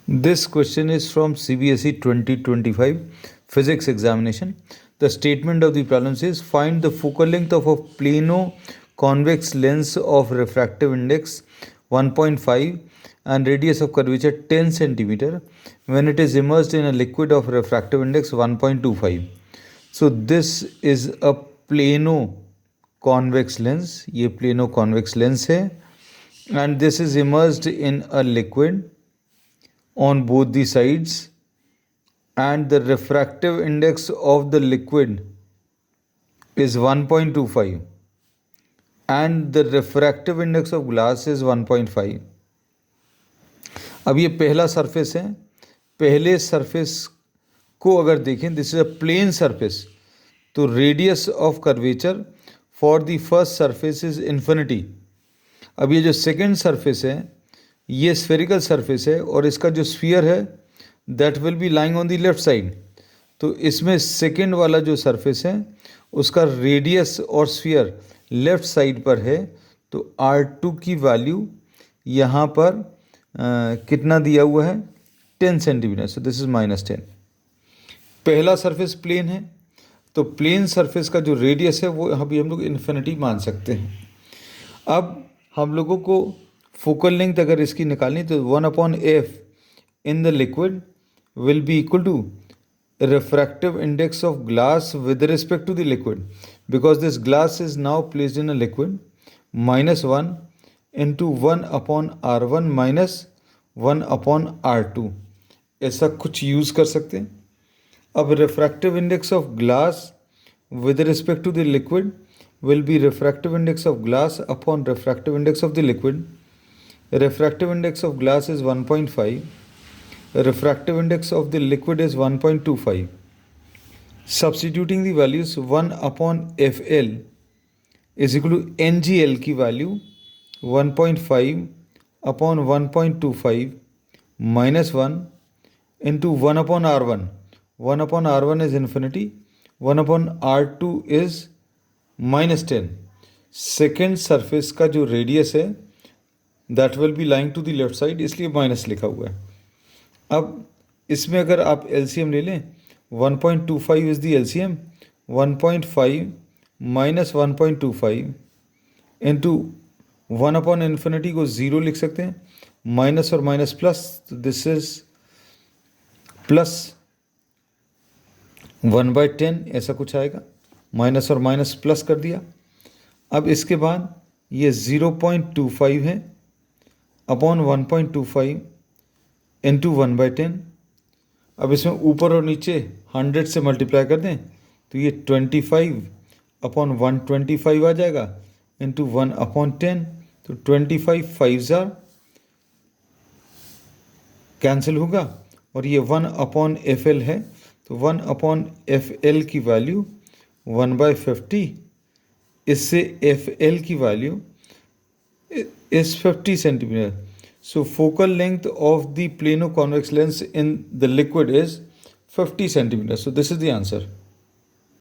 This question is from CBSE 2025 physics examination. The statement of the problem says find the focal length of a plano convex lens of refractive index 1.5 and radius of curvature 10 centimeter when it is immersed in a liquid of refractive index 1.25. So this is a plano convex lens. ये plano convex lens है and this is immersed in a liquid on both the sides, and the refractive index of the liquid is 1.25 and the refractive index of glass is 1.5. अब ये पहला surface है. पहले surface को अगर देखें, this is a plane surface, तो radius of curvature for the first surface is infinity. अब ये जो सेकेंड सरफेस है ये स्फेरिकल सरफेस है और इसका जो स्फीयर है that will be lying on the left side. तो इसमें सेकेंड वाला जो सरफेस है उसका रेडियस और स्फीयर लेफ्ट साइड पर है. तो R2 की वैल्यू यहाँ पर कितना दिया हुआ है, 10 सेंटीमीटर. So this is -10. पहला सरफेस प्लेन है तो प्लेन सरफेस का जो रेडियस है वो अभी हम लोग इन्फिनिटी मान सकते हैं. अब हम लोगों को फोकल लेंथ अगर इसकी निकालनी तो 1/f in the liquid will be equal to refractive index of glass with respect to the liquid, because this glass is now placed in a liquid, -1 into 1/r1 minus 1/r2. ऐसा कुछ use कर सकते हैं. अब refractive index of glass with respect to the liquid will be refractive index of glass upon refractive index of the liquid. Refractive index of glass is 1.5. Refractive index of the liquid is 1.25. Substituting the values 1/FL is equal to NGL की value 1.5 upon 1.25 minus 1 into 1/R1. 1/R1 is infinity. 1/R2 is -10. Second surface का जो radius है that will be lying to the left side, इसलिए minus लिखा हुआ है. अब इसमें अगर आप एलसीएम ले लें, 1.25 is the LCM. 1.5 minus 1.25 into 1/इन्फिनिटी को 0 लिख सकते हैं. माइनस और माइनस प्लस, तो दिस इज प्लस 1/10 ऐसा कुछ आएगा. माइनस और माइनस प्लस कर दिया. अब इसके बाद ये 0.25 है अपॉन 1.25 इंटू 1/10. अब इसमें ऊपर और नीचे 100 से मल्टीप्लाई कर दें तो ये 25 अपॉन 125 आ जाएगा इंटू 1/10. तो 25 5 कैंसिल होगा और ये 1/FL है. तो 1/FL की वैल्यू 1/50. इससे FL की value is 50 centimeter. So focal length of the plano convex lens in the liquid is 50 centimeters. So this is the answer.